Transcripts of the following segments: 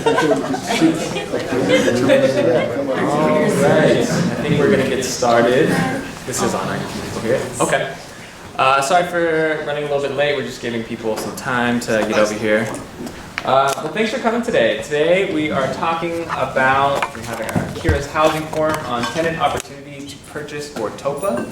I think we're gonna get started. This is on our people here. Okay. Sorry for running a little bit late. We're just giving people some time to get over here. Well, thanks for coming today. Today we are talking about, we're having our CURA's Housing Forum on tenant opportunity to purchase for Topa.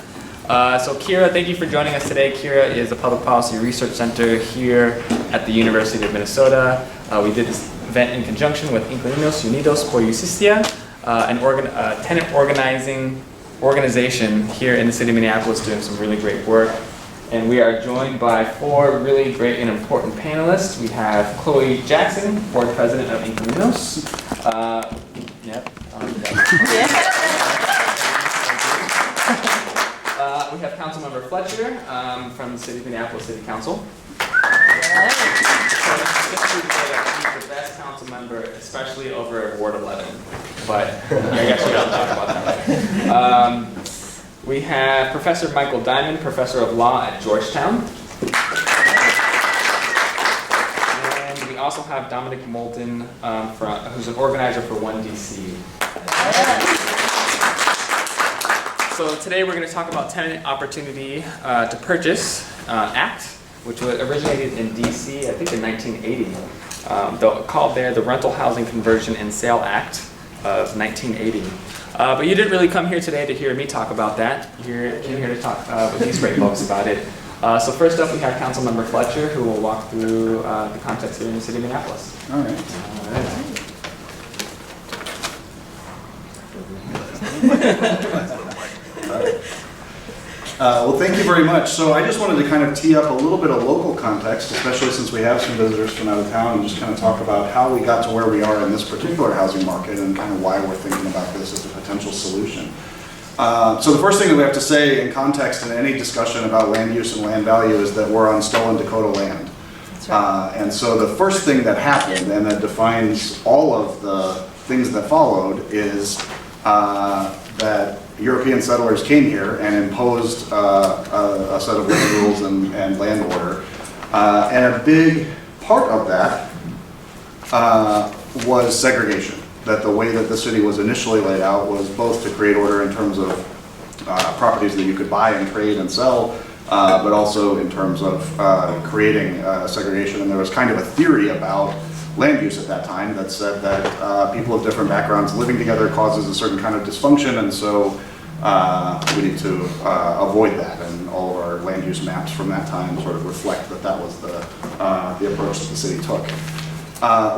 So CURA, thank you for joining us today. CURA is a public policy research center here at the University of Minnesota. We did this event in conjunction with Inquilinos Unidos por Justicia, an tenant organization here in the city of Minneapolis doing some really great work. And we are joined by four really great and important panelists. We have Chloe Jackson, board president of Inquilinos. We have Councilmember Fletcher from the City of Minneapolis City Council. He's the best council member, especially over at Ward 11. But I guess we don't talk about that. We have Professor Michael Diamond, professor of law at Georgetown. And we also have Dominic Moulden, who's an organizer for 1DC. So today we're going to talk about Tenant Opportunity to Purchase Act, which was originated in DC, I think in 1980. Called there the Rental Housing Conversion and Sale Act of 1980. But you didn't really come here today to hear me talk about that. You came here to talk with these great folks about it. So first up we have Councilmember Fletcher, who will walk through the context here in the city of Minneapolis. All right. Well, thank you very much. So I just wanted to kind of tee up a little bit of local context, especially since we have some visitors from out of town, and just kind of talk about how we got to where we are in this particular housing market and kind of why we're thinking about this as a potential solution. So the first thing that we have to say in context in any discussion about land use and land value is that we're on stolen Dakota land. That's right. And so the first thing that happened, and that defines all of the things that followed, is that European settlers came here and imposed a set of land rules and land order. And a big part of that was segregation. That the way that the city was initially laid out was both to create order in terms of properties that you could buy and trade and sell, but also in terms of creating segregation. And there was kind of a theory about land use at that time that said that people of different backgrounds living together causes a certain kind of dysfunction, and so we need to avoid that, and all of our land use maps from that time sort of reflect that that was the approach that the city took.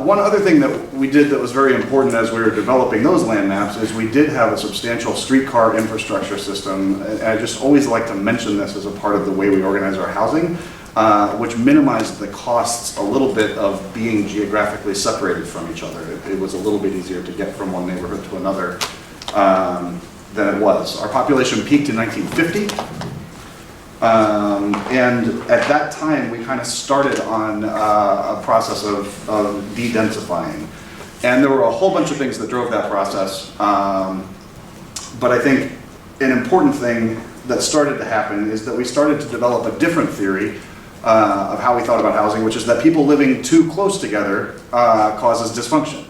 One other thing that we did that was very important as we were developing those land maps is we did have a substantial streetcar infrastructure system, and I just always like to mention this as a part of the way we organize our housing, which minimized the costs a little bit of being geographically separated from each other. It was a little bit easier to get from one neighborhood to another than it was. Our population peaked in 1950, and at that time we kind of started on a process of de-densifying. And there were a whole bunch of things that drove that process, but I think an important thing that started to happen is that we started to develop a different theory of how we thought about housing, which is that people living too close together causes dysfunction.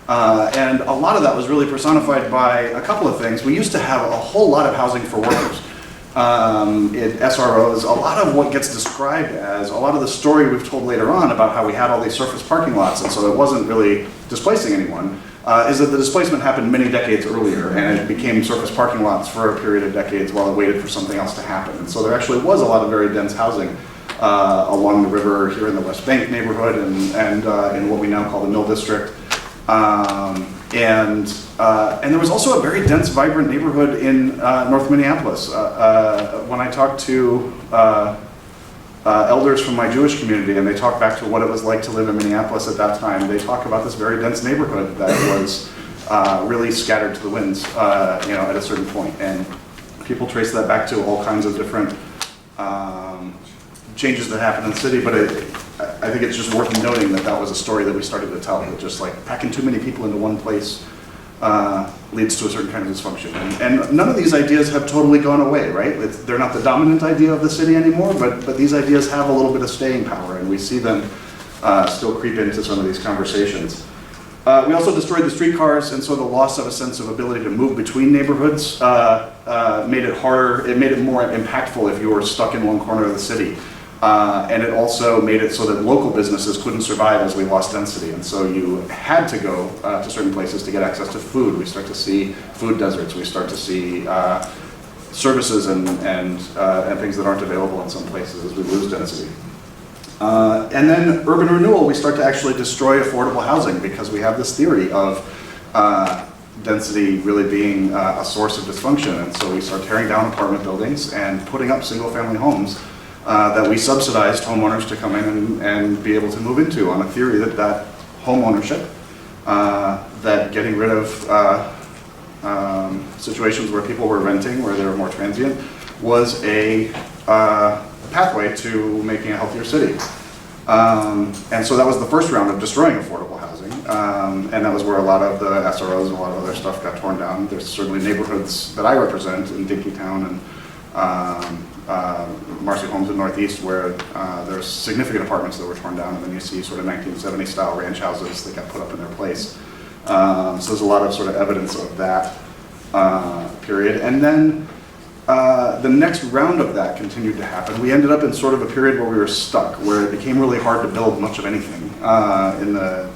And a lot of that was really personified by a couple of things. We used to have a whole lot of housing for workers. In SROs, a lot of what gets described as, a lot of the story we've told later on about how we had all these surface parking lots and so it wasn't really displacing anyone, is that the displacement happened many decades earlier and it became surface parking lots for a period of decades while it waited for something else to happen. And so there actually was a lot of very dense housing along the river here in the West Bank neighborhood and in what we now call the Mill District. And there was also a very dense, vibrant neighborhood in North Minneapolis. When I talked to elders from my Jewish community and they talk back to what it was like to live in Minneapolis at that time, they talk about this very dense neighborhood that was really scattered to the winds, at a certain point. And people trace that back to all kinds of different changes that happened in the city, but I think it's just worth noting that that was a story that we started to tell, that just like packing too many people into one place leads to a certain kind of dysfunction. And none of these ideas have totally gone away, right? They're not the dominant idea of the city anymore, but these ideas have a little bit of staying power, and we see them still creep into some of these conversations. We also destroyed the streetcars, and so the loss of a sense of ability to move between neighborhoods made it harder. It made it more impactful if you were stuck in one corner of the city. And it also made it so that local businesses couldn't survive as we lost density. And so you had to go to certain places to get access to food. We start to see food deserts. We start to see services and things that aren't available in some places as we lose density. And then urban renewal, we start to actually destroy affordable housing because we have this theory of density really being a source of dysfunction. And so we start tearing down apartment buildings and putting up single-family homes that we subsidized homeowners to come in and be able to move into on a theory that home ownership, that getting rid of situations where people were renting, where they were more transient, was a pathway to making a healthier city. And so that was the first round of destroying affordable housing. And that was where a lot of the SROs and a lot of other stuff got torn down. There's certainly neighborhoods that I represent in Dinkytown and Marcy Homes in Northeast where there's significant apartments that were torn down, and then you see sort of 1970 style ranch houses that got put up in their place. So there's a lot of sort of evidence of that period. And then the next round of that continued to happen. We ended up in sort of a period where we were stuck, where it became really hard to build much of anything in the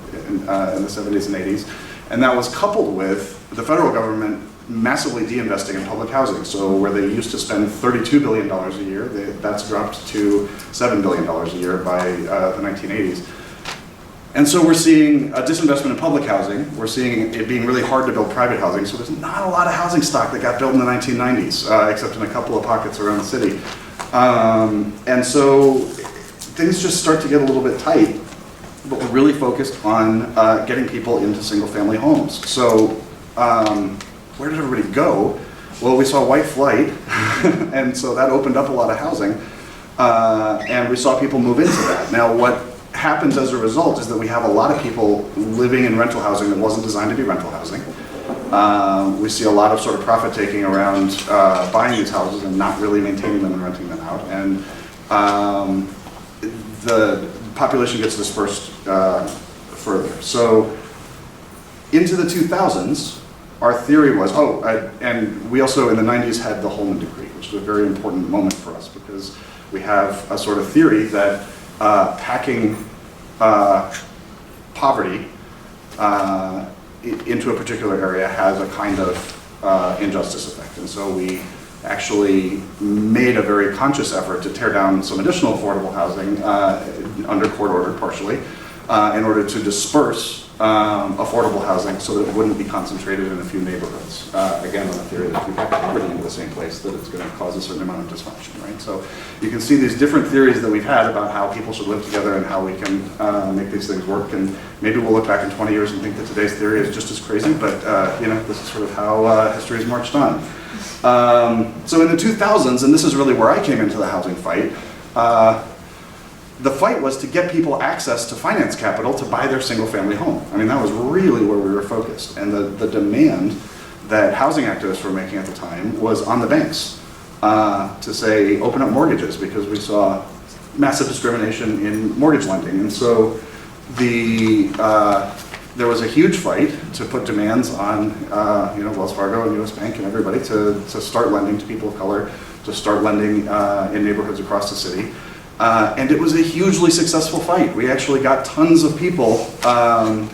70s and 80s. And that was coupled with the federal government massively de-investing in public housing. So where they used to spend $32 billion a year, that's dropped to $7 billion a year by the 1980s. And so we're seeing a disinvestment in public housing. We're seeing it being really hard to build private housing. So there's not a lot of housing stock that got built in the 1990s, except in a couple of pockets around the city. And so things just start to get a little bit tight, but we're really focused on getting people into single family homes. So where did everybody go? Well, we saw white flight, and so that opened up a lot of housing, and we saw people move into that. Now, what happens as a result is that we have a lot of people living in rental housing that wasn't designed to be rental housing. We see a lot of sort of profit taking around buying these houses and not really maintaining them and renting them out, and the population gets dispersed further. So into the 2000s, our theory was, and we also in the 90s had the Holman Decree, which was a very important moment for us because we have a sort of theory that packing poverty into a particular area has a kind of injustice effect. And so we actually made a very conscious effort to tear down some additional affordable housing under court order partially in order to disperse affordable housing so that it wouldn't be concentrated in a few neighborhoods. Again, on the theory that if you pack poverty into the same place, that it's going to cause a certain amount of dysfunction, right? So you can see these different theories that we've had about how people should live together and how we can make these things work. And maybe we'll look back in 20 years and think that today's theory is just as crazy, but this is sort of how history has marched on. So in the 2000s, and this is really where I came into the housing fight, the fight was to get people access to finance capital to buy their single family home. I mean, that was really where we were focused. And the demand that housing activists were making at the time was on the banks to say, open up mortgages, because we saw massive discrimination in mortgage lending. And so there was a huge fight to put demands on Wells Fargo and US Bank and everybody to start lending to people of color, to start lending in neighborhoods across the city. And it was a hugely successful fight. We actually got tons of people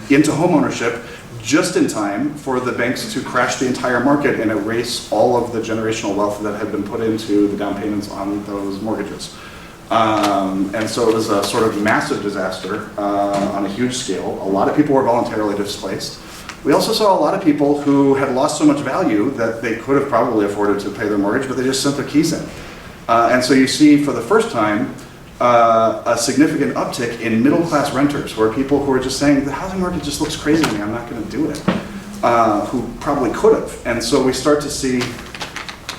into homeownership just in time for the banks to crash the entire market and erase all of the generational wealth that had been put into the down payments on those mortgages. And so it was a sort of massive disaster on a huge scale. A lot of people were voluntarily displaced. We also saw a lot of people who had lost so much value that they could have probably afforded to pay their mortgage, but they just sent their keys in. And so you see for the first time a significant uptick in middle-class renters, where people who are just saying, the housing market just looks crazy to me, I'm not going to do it, who probably could have. And so we start to see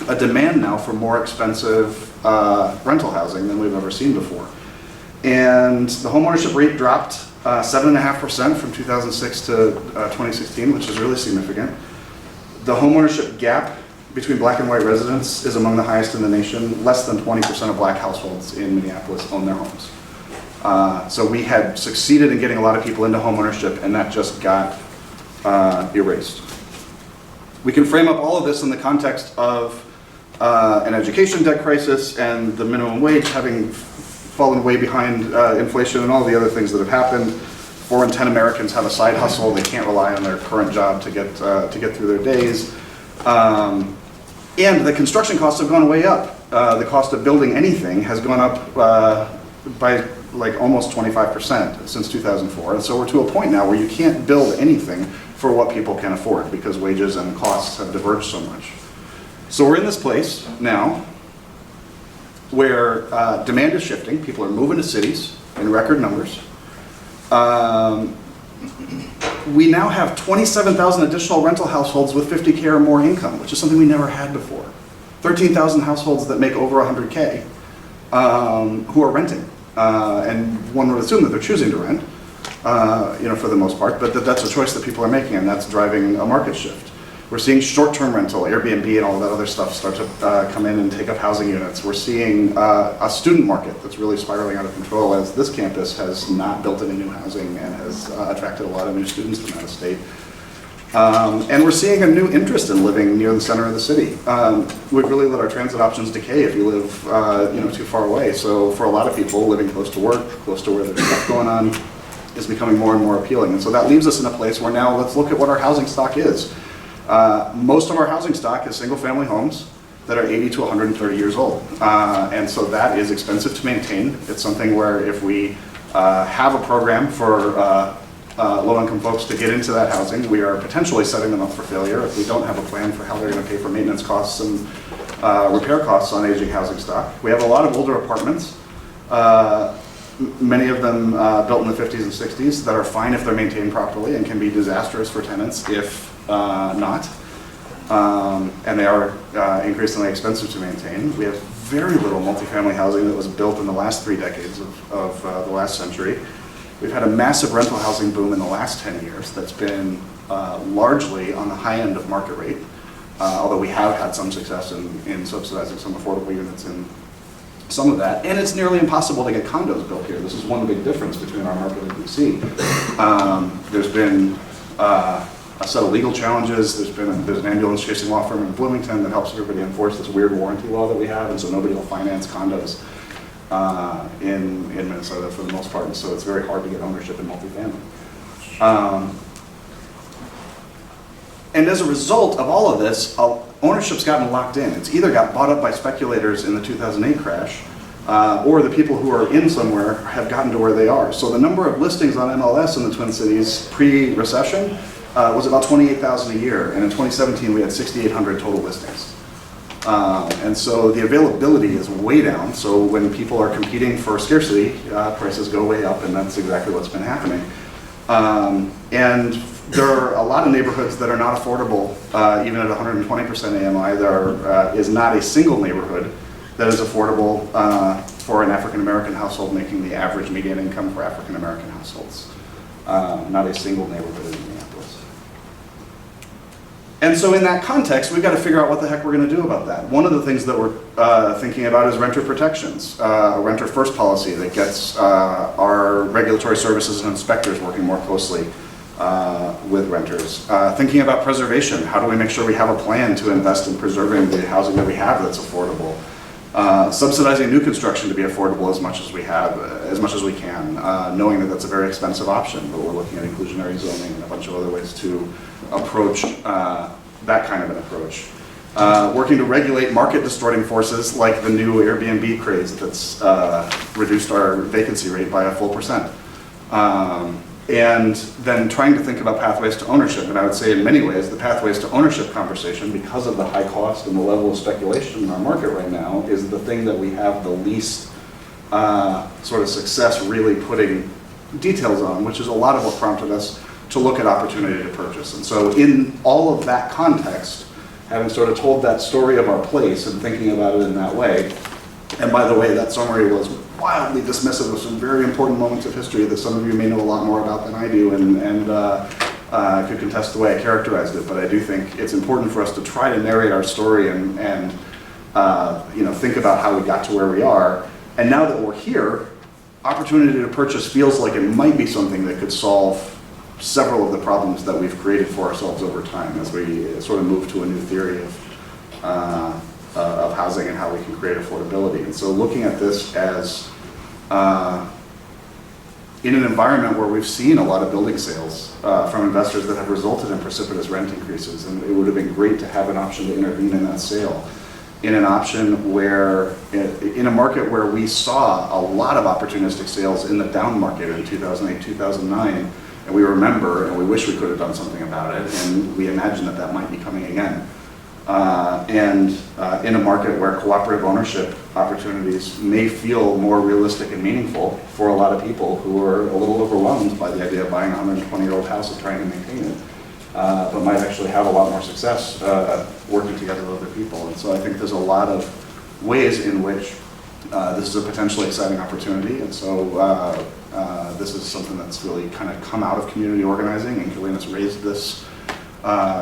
a demand now for more expensive rental housing than we've ever seen before. And the homeownership rate dropped 7.5% from 2006 to 2016, which is really significant. The homeownership gap between black and white residents is among the highest in the nation. Less than 20% of black households in Minneapolis own their homes. So we had succeeded in getting a lot of people into homeownership, and that just got erased. We can frame up all of this in the context of an education debt crisis and the minimum wage having fallen way behind inflation and all the other things that have happened. 4 in 10 Americans have a side hustle. They can't rely on their current job to get through their days. And the construction costs have gone way up. The cost of building anything has gone up by like almost 25% since 2004. And so we're to a point now where you can't build anything for what people can afford because wages and costs have diverged so much. So we're in this place now where demand is shifting. People are moving to cities in record numbers. We now have 27,000 additional rental households with 50K or more income, which is something we never had before. 13,000 households that make over 100K who are renting. And one would assume that they're choosing to rent, for the most part, but that's a choice that people are making, and that's driving a market shift. We're seeing short-term rental, Airbnb and all that other stuff start to come in and take up housing units. We're seeing a student market that's really spiraling out of control as this campus has not built any new housing and has attracted a lot of new students from out of state. And we're seeing a new interest in living near the center of the city. We've really let our transit options decay if you live too far away. So for a lot of people, living close to work, close to where there's stuff going on, is becoming more and more appealing. And so that leaves us in a place where now let's look at what our housing stock is. Most of our housing stock is single-family homes that are 80 to 130 years old. And so that is expensive to maintain. It's something where if we have a program for low-income folks to get into that housing, we are potentially setting them up for failure if we don't have a plan for how they're going to pay for maintenance costs and repair costs on aging housing stock. We have a lot of older apartments, many of them built in the 50s and 60s, that are fine if they're maintained properly and can be disastrous for tenants if not. And they are increasingly expensive to maintain. We have very little multifamily housing that was built in the last 3 decades of the last century. We've had a massive rental housing boom in the last 10 years that's been largely on the high end of market rate, although we have had some success in subsidizing some affordable units in some of that. And it's nearly impossible to get condos built here. This is one big difference between our market and DC. There's been a set of legal challenges. There's an ambulance chasing law firm in Bloomington that helps everybody enforce this weird warranty law that we have, and so nobody will finance condos in Minnesota for the most part, and so it's very hard to get ownership in multifamily. And as a result of all of this, ownership's gotten locked in. It's either got bought up by speculators in the 2008 crash, or the people who are in somewhere have gotten to where they are. So the number of listings on MLS in the Twin Cities pre-recession was about 28,000 a year, and in 2017 we had 6,800 total listings. And so the availability is way down, so when people are competing for scarcity, prices go way up, and that's exactly what's been happening. And there are a lot of neighborhoods that are not affordable, even at 120% AMI. There is not a single neighborhood that is affordable for an African American household making the average median income for African American households. Not a single neighborhood in Minneapolis. And so in that context, we've got to figure out what the heck we're going to do about that. One of the things that we're thinking about is renter protections, a renter first policy that gets our regulatory services and inspectors working more closely with renters. Thinking about preservation, how do we make sure we have a plan to invest in preserving the housing that we have that's affordable? Subsidizing new construction to be affordable as much as we can, knowing that that's a very expensive option, but we're looking at inclusionary zoning and a bunch of other ways to approach that kind of an approach. Working to regulate market distorting forces like the new Airbnb craze that's reduced our vacancy rate by a full %. And then trying to think about pathways to ownership. And I would say in many ways, the pathways to ownership conversation, because of the high cost and the level of speculation in our market right now, is the thing that we have the least sort of success really putting details on, which is a lot of what prompted us to look at opportunity to purchase. And so in all of that context, having sort of told that story of our place and thinking about it in that way, and by the way, that summary was wildly dismissive of some very important moments of history that some of you may know a lot more about than I do, and could contest the way I characterized it. But I do think it's important for us to try to narrate our story and think about how we got to where we are. And now that we're here, opportunity to purchase feels like it might be something that could solve several of the problems that we've created for ourselves over time as we sort of move to a new theory of housing and how we can create affordability. And so looking at this as in an environment where we've seen a lot of building sales from investors that have resulted in precipitous rent increases, and it would have been great to have an option to intervene in that sale. In an option where, in a market where we saw a lot of opportunistic sales in the down market in 2008, 2009, and we remember and we wish we could have done something about it, and we imagine that that might be coming again. In a market where cooperative ownership opportunities may feel more realistic and meaningful for a lot of people who are a little overwhelmed by the idea of buying a 120-year-old house and trying to maintain it, but might actually have a lot more success working together with other people. And so I think there's a lot of ways in which this is a potentially exciting opportunity. And so this is something that's really kind of come out of community organizing, and Kalena's raised this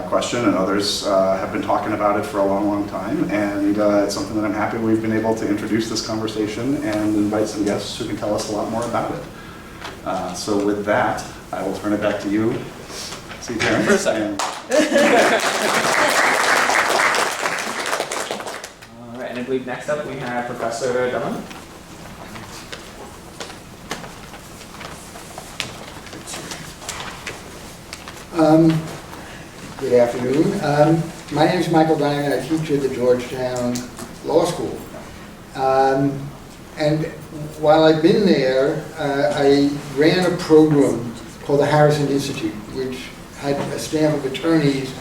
question, and others have been talking about it for a long, long time, and it's something that I'm happy we've been able to introduce this conversation and invite some guests who can tell us a lot more about it. So with that, I will turn it back to you. See you, Terrence. For a second. All right, and I believe next up we have Professor Dominic. Good afternoon. My name is Michael Diamond. I teach at the Georgetown Law School. And while I've been there, I ran a program called the Harrison Institute, which had a staff of attorneys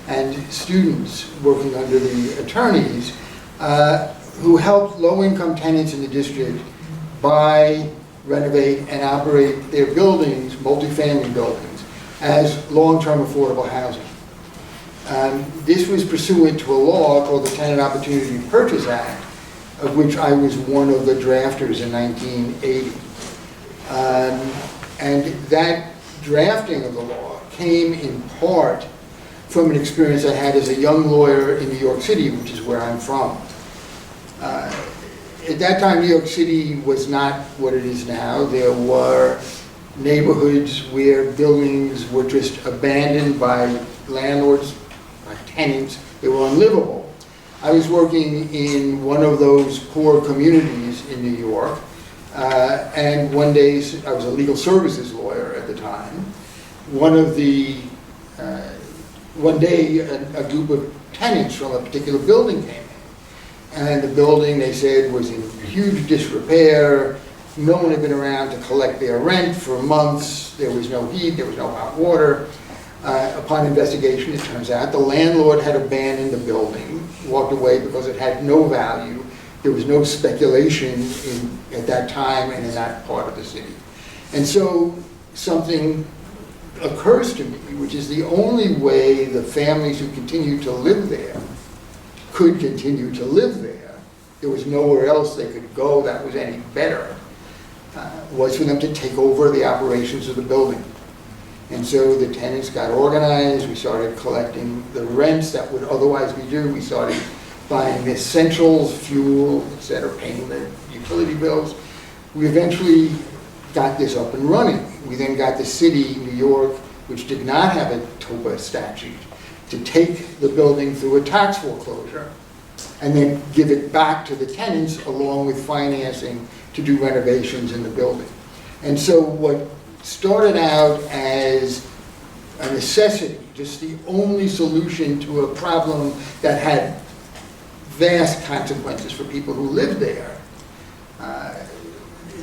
and students working under the attorneys who helped low-income tenants in the district buy, renovate, and operate their buildings, multifamily buildings, as long-term affordable housing. This was pursuant to a law called the Tenant Opportunity Purchase Act, of which I was one of the drafters in 1980. And that drafting of the law came in part from an experience I had as a young lawyer in New York City, which is where I'm from. At that time, New York City was not what it is now. There were neighborhoods where buildings were just abandoned by landlords, by tenants. They were unlivable. I was working in one of those poor communities in New York, and one day, I was a legal services lawyer at the time. One day, a group of tenants from a particular building came in. And the building, they said, was in huge disrepair. No one had been around to collect their rent for months. There was no heat, there was no hot water. Upon investigation, it turns out the landlord had abandoned the building, walked away because it had no value. There was no speculation at that time and in that part of the city. And so something occurs to me, which is the only way the families who continue to live there could continue to live there, there was nowhere else they could go that was any better, was for them to take over the operations of the building. And so the tenants got organized, we started collecting the rents that would otherwise be due, we started buying the essentials, fuel, etc., paying the utility bills. We eventually got this up and running. We then got the city, New York, which did not have a Topa statute, to take the building through a tax foreclosure and then give it back to the tenants along with financing to do renovations in the building. And so what started out as a necessity, just the only solution to a problem that had vast consequences for people who lived there,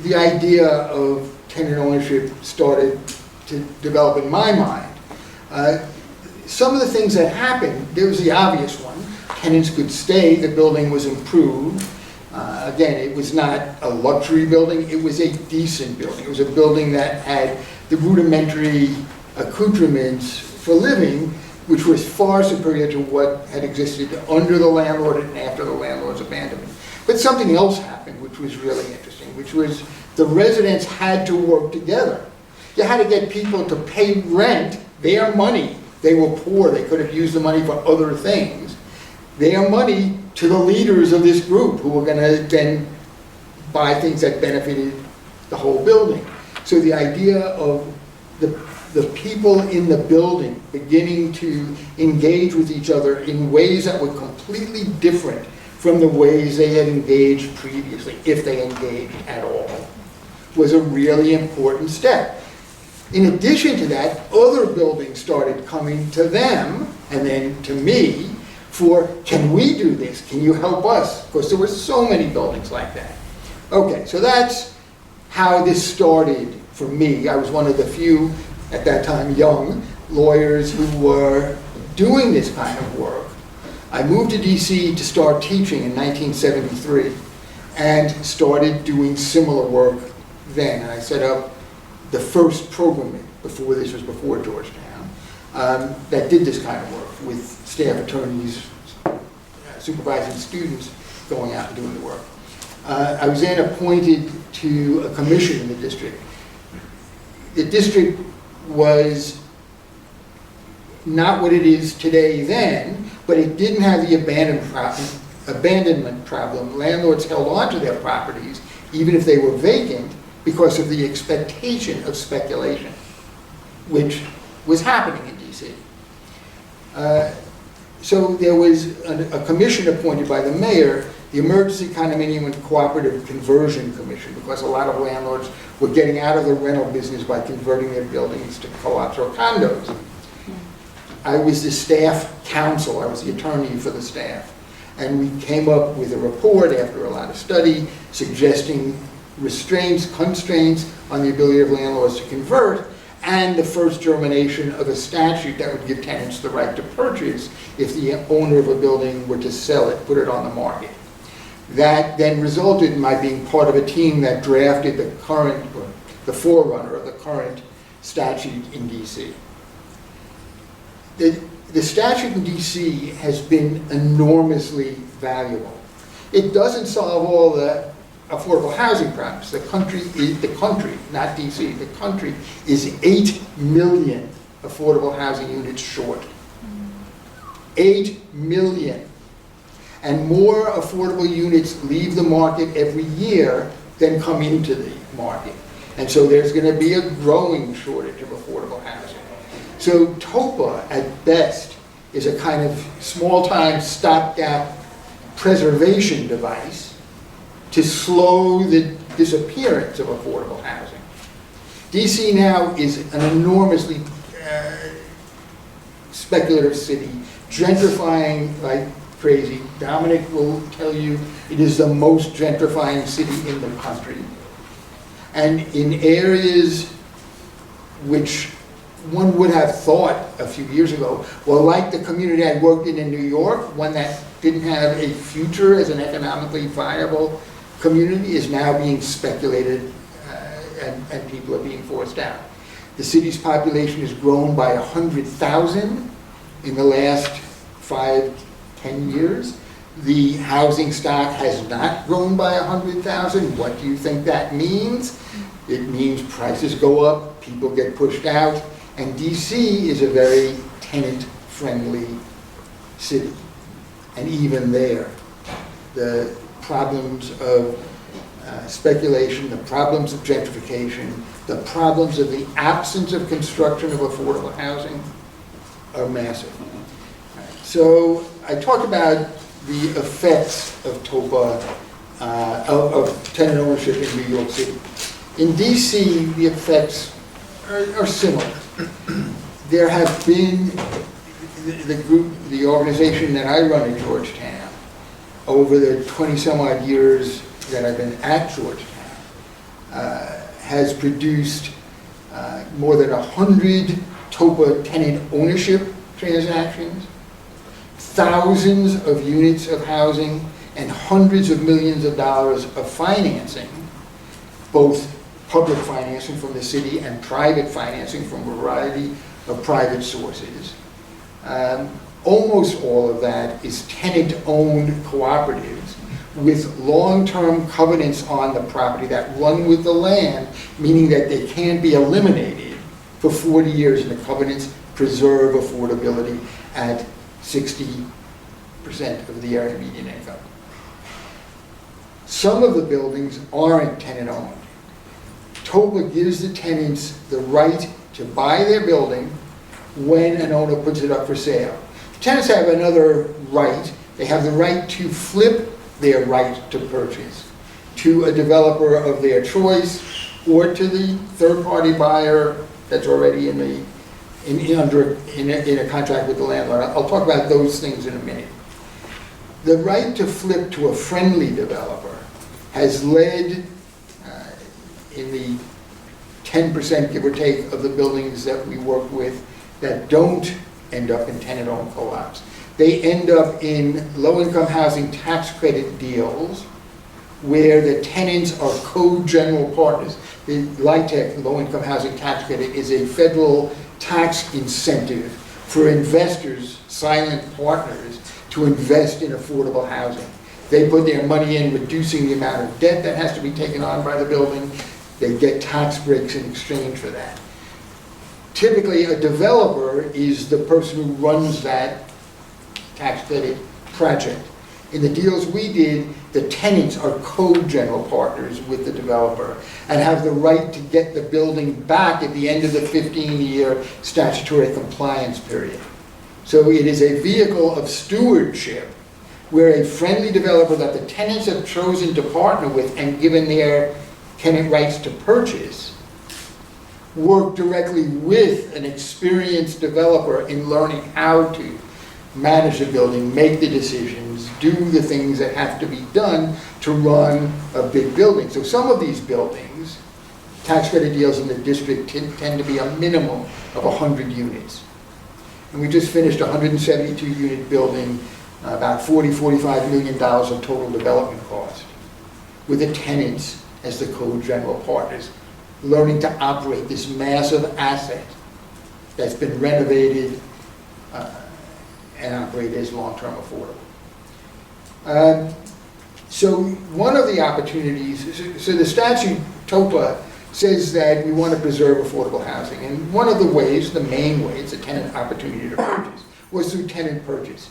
the idea of tenant ownership started to develop in my mind. Some of the things that happened, there was the obvious one. Tenants could stay, the building was improved. Again, it was not a luxury building, it was a decent building. It was a building that had the rudimentary accoutrements for living, which was far superior to what had existed under the landlord and after the landlord's abandonment. But something else happened, which was really interesting, which was the residents had to work together. You had to get people to pay rent, their money. They were poor, they could have used the money for other things. Their money to the leaders of this group who were going to then buy things that benefited the whole building. So the idea of the the people in the building beginning to engage with each other in ways that were completely different from the ways they had engaged previously, if they engaged at all, was a really important step. In addition to that, other buildings started coming to them, and then to me, for, can we do this? Can you help us? Because there were so many buildings like that. Okay, so that's how this started for me. I was one of the few, at that time, young lawyers who were doing this kind of work. I moved to DC to start teaching in 1973 and started doing similar work then. And I set up the first program before this was before Georgetown that did this kind of work with staff attorneys supervising students going out and doing the work. I was then appointed to a commission in the district. The district was not what it is today then, but it didn't have the abandonment problem. Landlords held on to their properties, even if they were vacant, because of the expectation of speculation, which was happening in DC. So there was a commission appointed by the mayor, the Emergency Condominium and Cooperative Conversion Commission, because a lot of landlords were getting out of the rental business by converting their buildings to co-ops or condos. I was the staff counsel, I was the attorney for the staff, and we came up with a report after a lot of study suggesting restraints, constraints on the ability of landlords to convert, and the first germination of a statute that would give tenants the right to purchase if the owner of a building were to sell it, put it on the market. That then resulted in my being part of a team that drafted the current, or the forerunner of the current statute in DC. The statute in DC has been enormously valuable. It doesn't solve all the affordable housing problems. The country, not DC, the country is 8 million affordable housing units short. 8 million. And more affordable units leave the market every year than come into the market. And so there's going to be a growing shortage of affordable housing. So Topa, at best, is a kind of small-time stopgap preservation device to slow the disappearance of affordable housing. DC now is an enormously speculative city, gentrifying like crazy. Dominic will tell you it is the most gentrifying city in the country. And in areas which one would have thought a few years ago, well, like the community I worked in New York, one that didn't have a future as an economically viable community, is now being speculated and people are being forced out. The city's population has grown by 100,000 in the last 5-10 years. The housing stock has not grown by 100,000. What do you think that means? It means prices go up, people get pushed out, and DC is a very tenant-friendly city. And even there, the problems of speculation, the problems of gentrification, the problems of the absence of construction of affordable housing are massive. So I talked about the effects of Topa, of tenant ownership in New York City. In DC, the effects are similar. There have been the organization that I run at Georgetown, over the 20 some odd years that I've been at Georgetown, has produced more than 100 Topa tenant ownership transactions, thousands of units of housing, and hundreds of millions of dollars of financing, both public financing from the city and private financing from a variety of private sources. Almost all of that is tenant-owned cooperatives with long-term covenants on the property that run with the land, meaning that they can't be eliminated for 40 years, and the covenants preserve affordability at 60% of the area median income. Some of the buildings aren't tenant-owned. Topa gives the tenants the right to buy their building when an owner puts it up for sale. Tenants have another right. They have the right to flip their right to purchase to a developer of their choice or to the third-party buyer that's already in a contract with the landlord. I'll talk about those things in a minute. The right to flip to a friendly developer has led in the 10%, give or take, of the buildings that we work with that don't end up in tenant-owned co-ops. They end up in low-income housing tax credit deals where the tenants are co-general partners. The LIHTC, low-income housing tax credit, is a federal tax incentive for investors, silent partners, to invest in affordable housing. They put their money in reducing the amount of debt that has to be taken on by the building. They get tax breaks in exchange for that. Typically, a developer is the person who runs that tax credit project. In the deals we did, the tenants are co-general partners with the developer and have the right to get the building back at the end of the 15-year statutory compliance period. So it is a vehicle of stewardship where a friendly developer that the tenants have chosen to partner with and given their tenant rights to purchase work directly with an experienced developer in learning how to manage the building, make the decisions, do the things that have to be done to run a big building. So some of these buildings, tax credit deals in the district tend to be a minimum of 100 units. And we just finished a 172 unit building, about $45 million of total development cost, with the tenants as the co-general partners, learning to operate this massive asset that's been renovated and operated as long-term affordable. So one of the opportunities, so the statute, Topa, says that we want to preserve affordable housing. And one of the ways, the main way, it's a tenant opportunity to purchase, was through tenant purchase.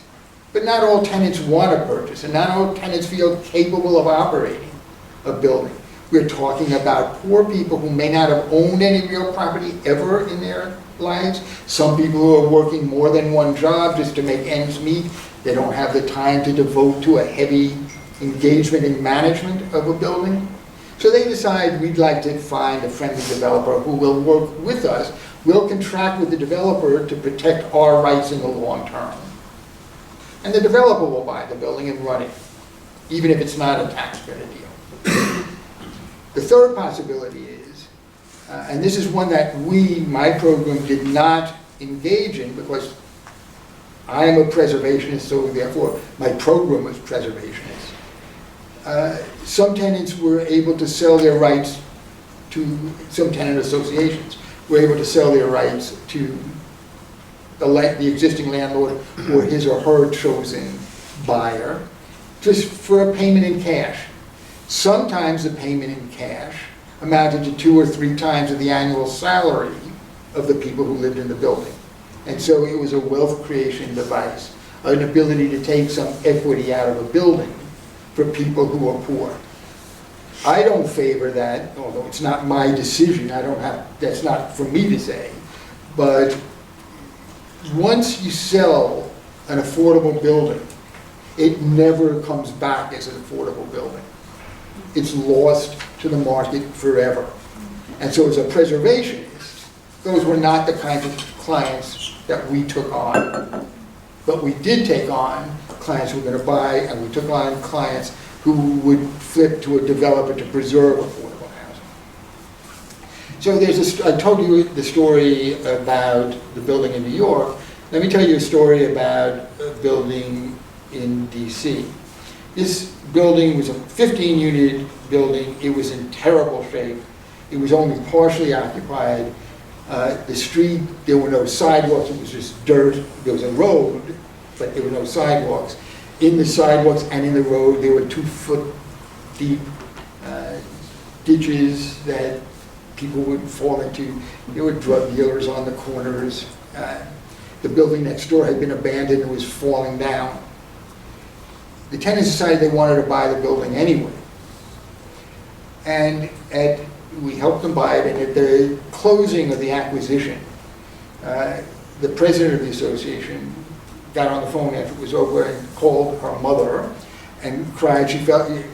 But not all tenants want to purchase, and not all tenants feel capable of operating a building. We're talking about poor people who may not have owned any real property ever in their lives. Some people who are working more than one job just to make ends meet. They don't have the time to devote to a heavy engagement in management of a building. So they decide we'd like to find a friendly developer who will work with us. We'll contract with the developer to protect our rights in the long term. And the developer will buy the building and run it, even if it's not a tax credit deal. The third possibility is, and this is one that my program did not engage in because I am a preservationist, so therefore my program was preservationist. Some tenants were able to sell their rights to, some tenant associations were able to sell their rights to the existing landlord or his or her chosen buyer just for a payment in cash. Sometimes the payment in cash amounted to 2 or 3 times of the annual salary of the people who lived in the building. And so it was a wealth creation device, an ability to take some equity out of a building for people who are poor. I don't favor that, although it's not my decision. That's not for me to say. But once you sell an affordable building, it never comes back as an affordable building. It's lost to the market forever. And so as a preservationist, those were not the kinds of clients that we took on. But we did take on clients who were going to buy, and we took on clients who would flip to a developer to preserve affordable housing. So I told you the story about the building in New York. Let me tell you a story about a building in DC. This building was a 15-unit building. It was in terrible shape. It was only partially occupied. The street, there were no sidewalks. It was just dirt. There was a road, but there were no sidewalks. In the sidewalks and in the road, there were 2-foot deep ditches that people would fall into. There were drug dealers on the corners. The building next door had been abandoned and was falling down. The tenants decided they wanted to buy the building anyway. And at we helped them buy it, and at the closing of the acquisition, the president of the association got on the phone after it was over and called her mother and cried. She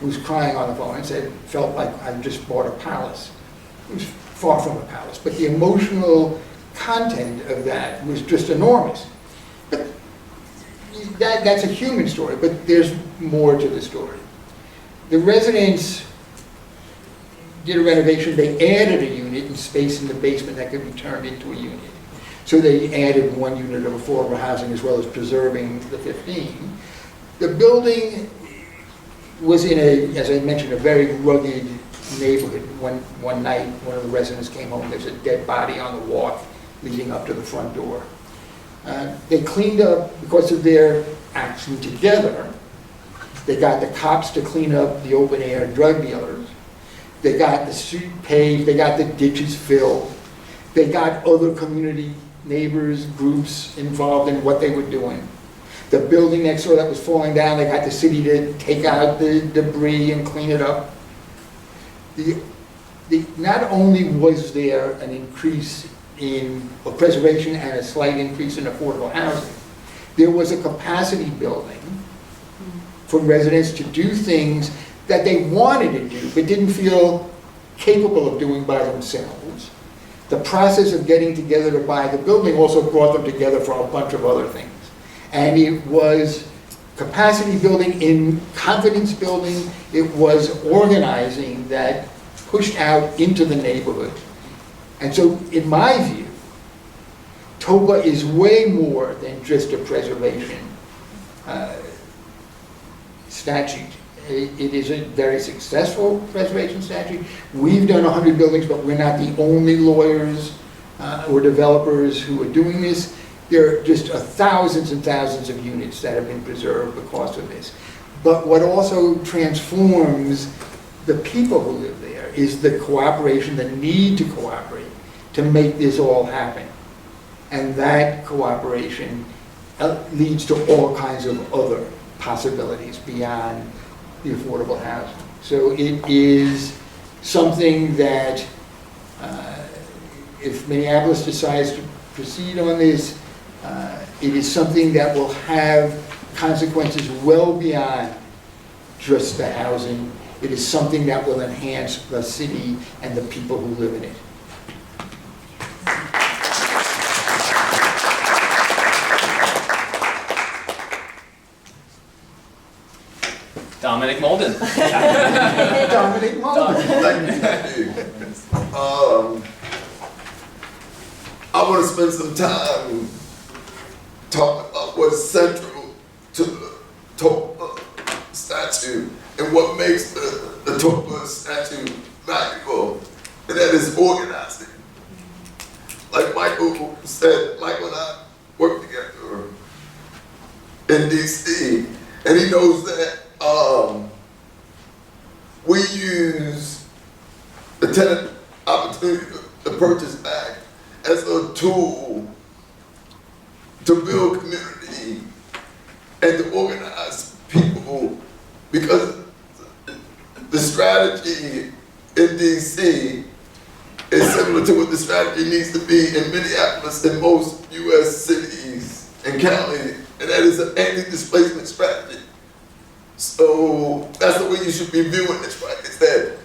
was crying on the phone and said, felt like I just bought a palace. It was far from a palace, but the emotional content of that was just enormous. But that's a human story, but there's more to the story. The residents did a renovation. They added a unit and space in the basement that could be turned into a unit. So they added one unit of affordable housing as well as preserving the 15. The building was in a, as I mentioned, a very rugged neighborhood. One night, one of the residents came home, there's a dead body on the walk leading up to the front door. They cleaned up, because of their action together, they got the cops to clean up the open air drug dealers. They got the street paved, they got the ditches filled. They got other community neighbors, groups involved in what they were doing. The building next door that was falling down, they got the city to take out the debris and clean it up. Not only was there an increase in preservation and a slight increase in affordable housing, there was a capacity building for residents to do things that they wanted to do but didn't feel capable of doing by themselves. The process of getting together to buy the building also brought them together for a bunch of other things. And it was capacity building, in confidence building, it was organizing that pushed out into the neighborhood. And so, in my view, Topa is way more than just a preservation statute. It is a very successful preservation statute. We've done 100 buildings, but we're not the only lawyers or developers who are doing this. There are just thousands and thousands of units that have been preserved because of this. But what also transforms the people who live there is the cooperation, the need to cooperate to make this all happen. And that cooperation leads to all kinds of other possibilities beyond the affordable housing. So it is something that if Minneapolis decides to proceed on this, it is something that will have consequences well beyond just the housing. It is something that will enhance the city and the people who live in it. Dominic Moulden. Dominic Moulden. Thank you. I want to spend some time talking about what's central to the Topa statute and what makes the Topa statute valuable, and that is organizing. Like Michael said, Michael and I work together in DC, and he knows that we use the Tenant Opportunity, the Purchase Act, as a tool to build community and to organize people, because the strategy in DC is similar to what the strategy needs to be in Minneapolis and most US cities and counties, and that is an anti-displacement strategy. So that's the way you should be viewing this, right? Is that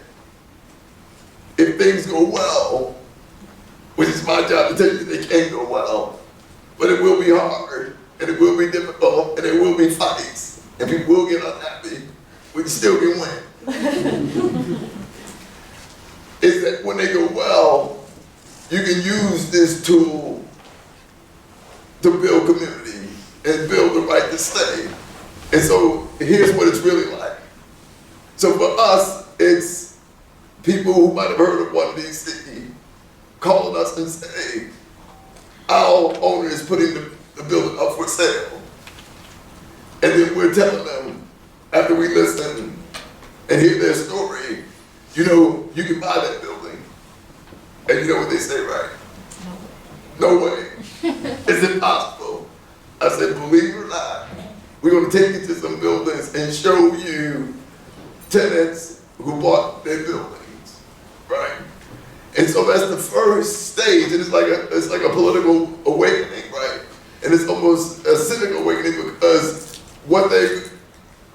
if things go well, which is my job to tell you they can go well, but it will be hard, and it will be difficult, and there will be fights, and people will get unhappy, we still can win. Is that when they go well, you can use this tool to build community and build the right to stay. And so here's what it's really like. So for us, it's people who might have heard of One DC calling us and saying, our owner is putting the building up for sale. And then we're telling them, after we listen and hear their story, you know, you can buy that building. And you know what they say, right? No way. It's impossible. I said, believe it or not, we're going to take you to some buildings and show you tenants who bought their buildings, right? so as the first stage, and it's like a political awakening, right? And it's almost a civic awakening because what they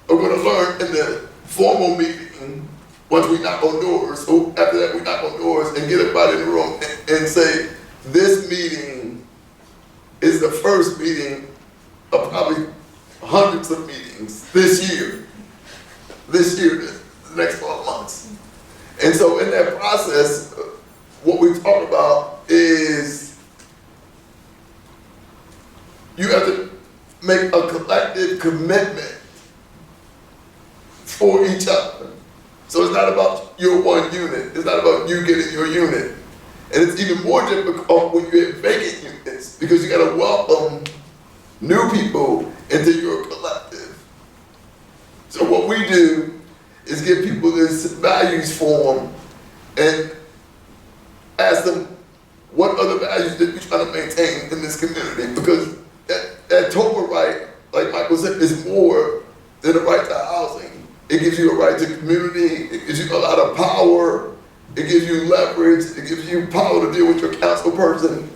are going to learn in the formal meeting, once we knock on doors, so after that we knock on doors and get everybody in the room and say, this meeting is the first meeting of probably hundreds of meetings this year, the next 12 months. And so in that process, what we talk about is you have to make a collective commitment for each other. So it's not about your one unit. It's not about you getting your unit. And it's even more difficult when you have vacant units because you got to welcome new people into your collective. So what we do is give people this values form and ask them, what other values that you're trying to maintain in this community? Because that Topa right, like Michael said, is more than a right to housing. It gives you a right to community, it gives you a lot of power, it gives you leverage, it gives you power to deal with your council person.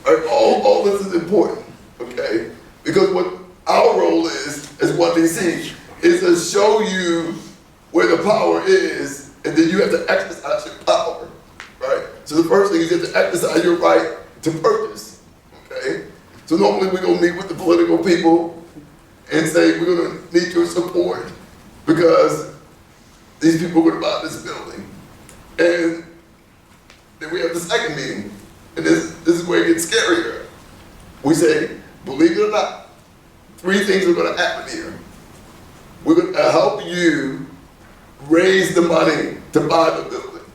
Right? All this is important, okay? Because what our role is, as 1DC, is to show you where the power is, and then you have to exercise your power, right? So the first thing is you have to exercise your right to purchase, okay? So normally we're gonna meet with the political people and say, we're gonna need your support because these people are gonna buy this building. And then we have the second meeting, and this is where it gets scarier. We say, believe it or not, 3 things are gonna happen here. We're gonna help you raise the money to buy the building.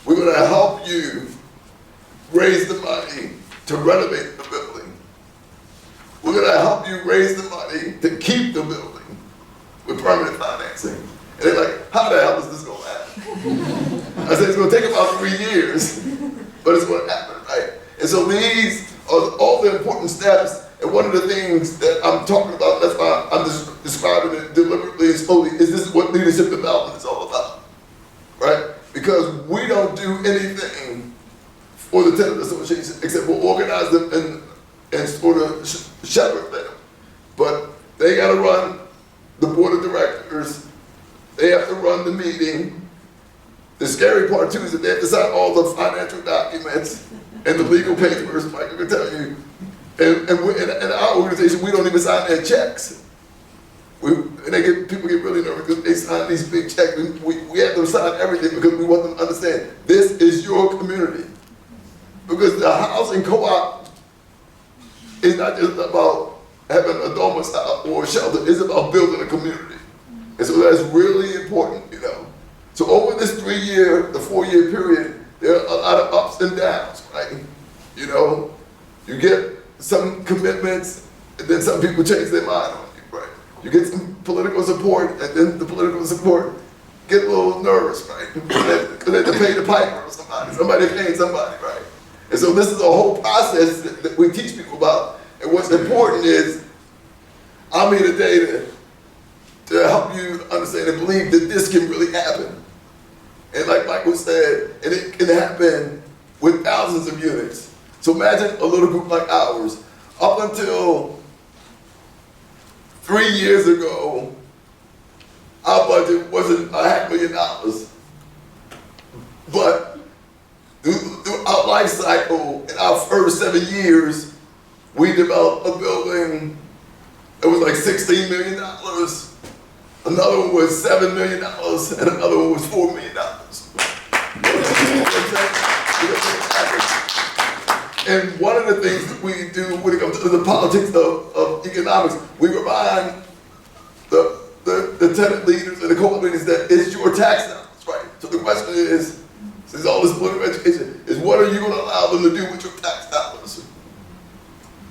We're gonna help you raise the money to renovate the building. We're gonna help you raise the money to keep the building with permanent financing. And they're like, how the hell is this gonna happen? I said, it's gonna take about 3 years, but it's gonna happen, right? And so these are all the important steps. And one of the things that I'm talking about, that's why I'm just describing it deliberately and slowly, is this is what leadership development is all about, right? Because we don't do anything for the tenant association except we'll organize them and sort of shepherd them. But they gotta run the board of directors, they have to run the meeting. The scary part too is that they have to sign all the financial documents and the legal papers, Michael can tell you. And in our organization, we don't even sign their checks. People get really nervous because they sign these big checks. We have them sign everything because we want them to understand this is your community. Because the housing co-op is not just about having a domicile or a shelter, it's about building a community. And so that's really important, you know. So over this 3-year, the 4-year period, there are a lot of ups and downs, right? You know, you get some commitments, and then some people change their mind on you, right? You get some political support, and then the political support get a little nervous, right? Because they have to pay the piper or somebody paying somebody, right? And so this is a whole process that we teach people about. And what's important is, I'm here today to help you understand and believe that this can really happen. And like Michael said, and it can happen with thousands of units. So imagine a little group like ours. Up until 3 years ago, our budget wasn't $500,000. But through our life cycle, in our first 7 years, we developed a building that was like $16 million. Another one was $7 million, and another one was $4 million. And one of the things that we do when it comes to the politics of economics, we remind the tenant leaders and the co-op leaders that it's your tax dollars, right? So the question is, since all this political education, is what are you going to allow them to do with your tax dollars?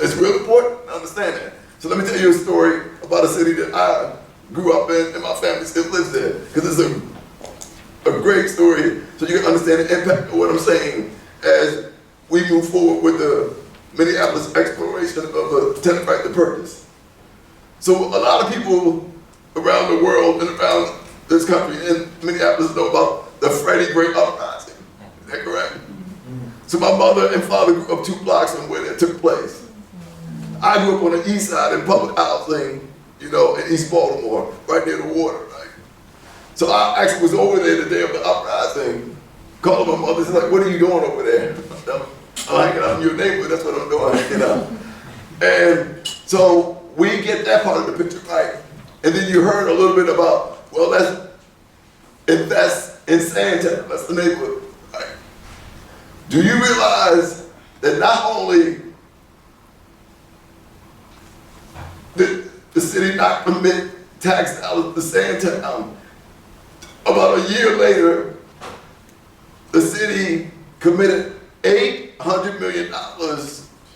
It's real important to understand that. So let me tell you a story about a city that I grew up in and my family still lives there. Because it's a great story so you can understand the impact of what I'm saying as we move forward with the Minneapolis exploration of a tenant right to purchase. So a lot of people around the world and around this country in Minneapolis know about the Freddie Gray uprising. that correct? So my mother and father grew up 2 blocks from where that took place. I grew up on the east side in public housing, you know, in East Baltimore, right near the water, right? So I actually was over there the day of the uprising, calling my mother, she's like, what are you doing over there? I'm hanging out in your neighborhood, that's what I'm doing, hanging out. And so we get that part of the picture right. And then you heard a little bit about, well, let's invest in Sandtown, that's the neighborhood, right? Do you realize that not only did the city not commit tax dollars to Sandtown, about a year later, the city committed $800 million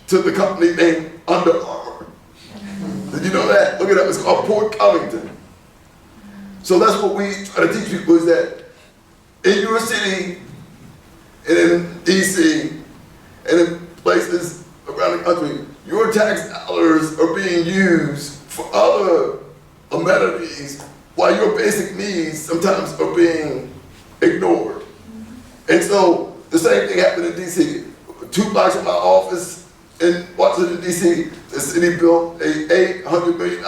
to the company named Under Armour. Did you know that? Look it up, it's called Port Covington. So that's what we try to teach people is that in your city, and in DC, and in places around the country, your tax dollars are being used for other amenities while your basic needs sometimes are being ignored. And so the same thing happened in DC. 2 blocks from my office in Washington, DC, the city built a $800 million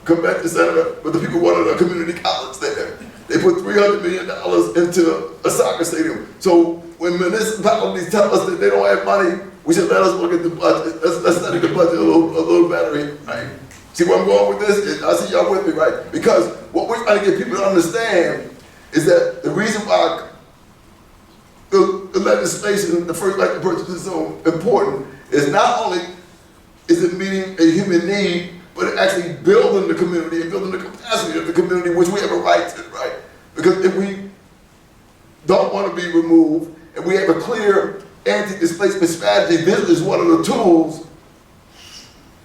convention center, but the people wanted a community college there. They put $300 million into a soccer stadium. So when municipalities tell us that they don't have money, we should let us look at the budget. Let's study the budget a little better here, right? See where I'm going with this? I see y'all with me, right? Because what we're trying to get people to understand is that the reason why the legislation, the first right to purchase is so important is not only is it meeting a human need, but it actually building the community and building the capacity of the community, which we have a right to, right? Because if we don't want to be removed and we have a clear anti-displacement strategy, this is one of the tools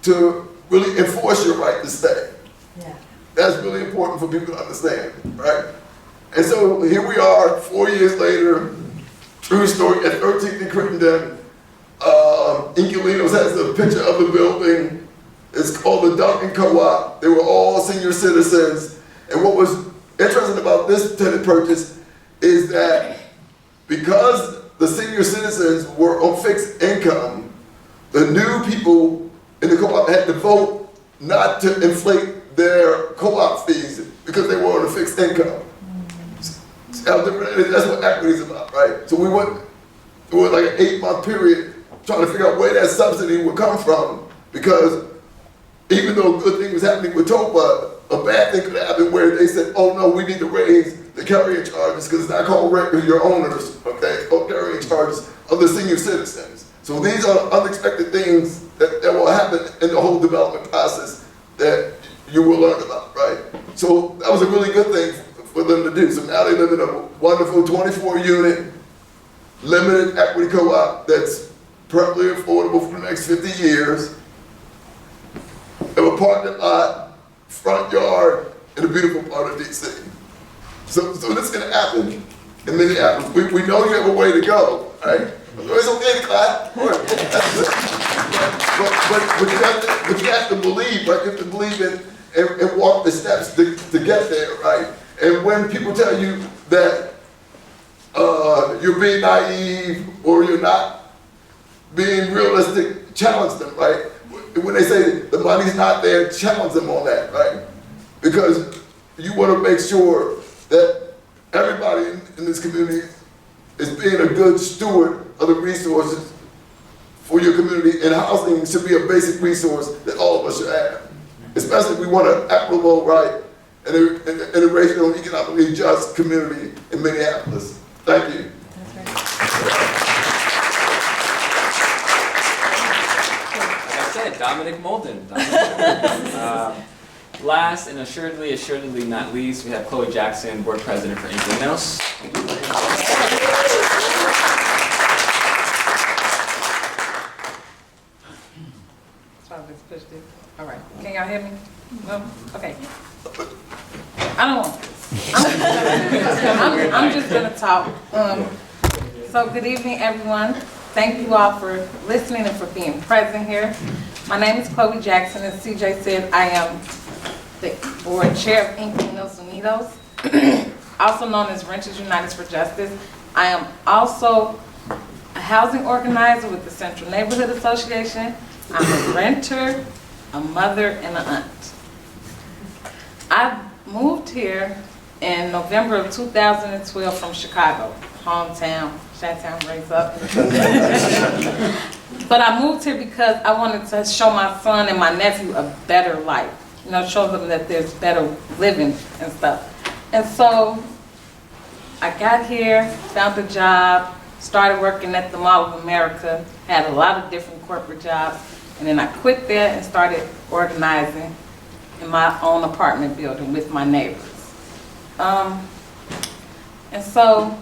to really enforce your right to stay. Yeah. That's really important for people to understand, right? And so here we are, 4 years later, true story, at 13th and Crittenden. Inquilinos has a picture of the building. It's called the Duncan Co-op. They were all senior citizens. And what was interesting about this tenant purchase is that because the senior citizens were on fixed income, the new people in the co-op had to vote not to inflate their co-op fees because they were on a fixed income. How different it is. That's what equity is about, right? So we went like an 8-month period trying to figure out where that subsidy would come from, because even though a good thing was happening with Topa, a bad thing could happen where they said, oh no, we need to raise the carrying charges because it's not called rent for your owners, okay? It's called carrying charges of the senior citizens. So these are unexpected things that will happen in the whole development process that you will learn about, right? So that was a really good thing for them to do. So now they live in a wonderful 24-unit limited equity co-op that's perfectly affordable for the next 50 years. They have a parking lot, front yard, in a beautiful part of DC. So this is gonna happen in Minneapolis. We know you have a way to go, right? It's okay to clap. But you have to believe, right? You have to believe in and walk the steps to get there, right? And when people tell you that you're being naive or you're not being realistic, challenge them, right? When they say the money's not there, challenge them on that, right? Because you want to make sure that everybody in this community is being a good steward of the resources for your community, and housing should be a basic resource that all of us should have. Especially if we want an equitable, right, and a racial and economically just community in Minneapolis. Thank you. Like I said, Dominic Moulden. Last and assuredly not least, we have Chloe Jackson, Board President for Inquilinos. All right, can y'all hear me? No? Okay. I don't want to. I'm just gonna talk. So good evening, everyone. Thank you all for listening and for being present here. My name is Chloe Jackson, as CJ said, I am the board chair of Inquilinos Unidos, also known as Renters United for Justice. I am also a housing organizer with the Central Neighborhood Association. I'm a renter, a mother, and an aunt. I moved here in November of 2012 from Chicago, hometown, Chi-town raised up. But I moved here because I wanted to show my son and my nephew a better life. You know, show them that there's better living and stuff. And so I got here, found a job, started working at the Mall of America, had a lot of different corporate jobs, and then I quit there and started organizing in my own apartment building with my neighbors. And so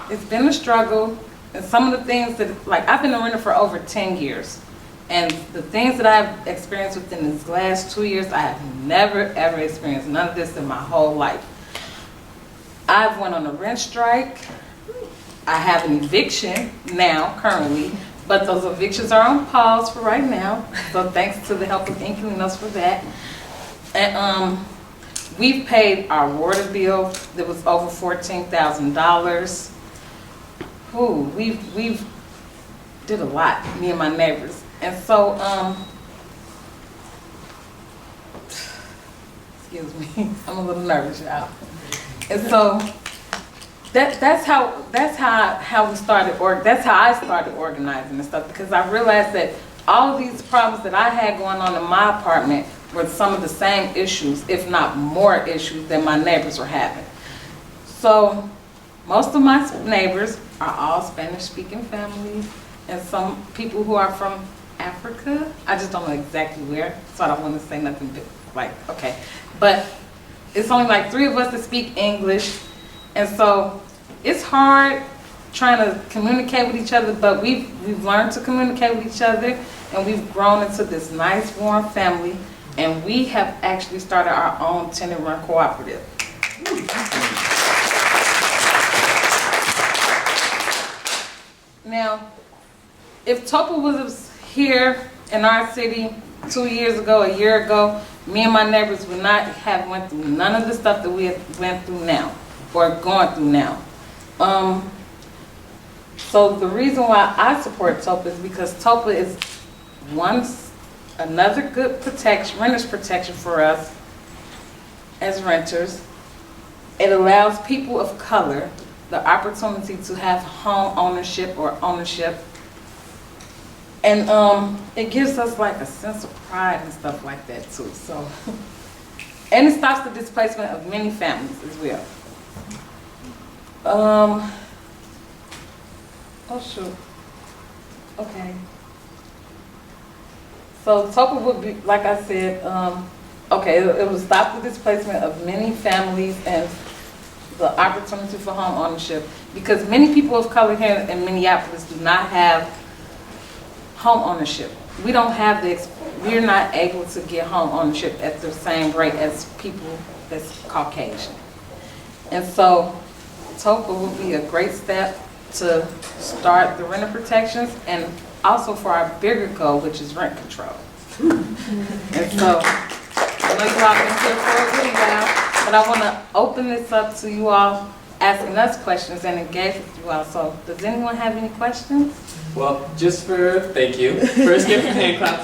it's been a struggle, and some of the things that, like, I've been a renter for over 10 years, and the things that I've experienced within these last 2 years, I have never ever experienced none of this in my whole life. I've went on a rent strike. I have an eviction now, currently, but those evictions are on pause for right now, so thanks to the help of Inquilinos for that. And we've paid our water bill that was over $14,000. Ooh, we've did a lot, me and my neighbors. And so, excuse me, I'm a little nervous, y'all. And so that's how we started, or that's how I started organizing and stuff, because I realized that all of these problems that I had going on in my apartment were some of the same issues, if not more issues, than my neighbors were having. So most of my neighbors are all Spanish-speaking families, and some people who are from Africa. I just don't know exactly where, so I don't want to say nothing big, like, okay. But it's only like 3 of us that speak English, and so it's hard trying to communicate with each other, but we've learned to communicate with each other, and we've grown into this nice, warm family, and we have actually started our own tenant-run cooperative. Now, if Topa was here in our city 2 years ago, a year ago, me and my neighbors would not have went through none of the stuff that we went through now, or going through now. So the reason why I support Topa is because Topa is another good protection, renter's protection for us as renters. It allows people of color the opportunity to have home ownership or ownership. And it gives us like a sense of pride and stuff like that too. So, and it stops the displacement of many families as well. Oh shoot. Okay. So Topa would be, like I said, okay, it will stop the displacement of many families and the opportunity for home ownership, because many people of color here in Minneapolis do not have home ownership. We don't have we're not able to get home ownership at the same rate as people that's Caucasian. And so Topa will be a great step to start the renter protections, and also for our bigger goal, which is rent control. And so I know you all been here for a little while, but I want to open this up to you all asking us questions and engage with you all. So does anyone have any questions? Well, thank you. First, give a hand clap.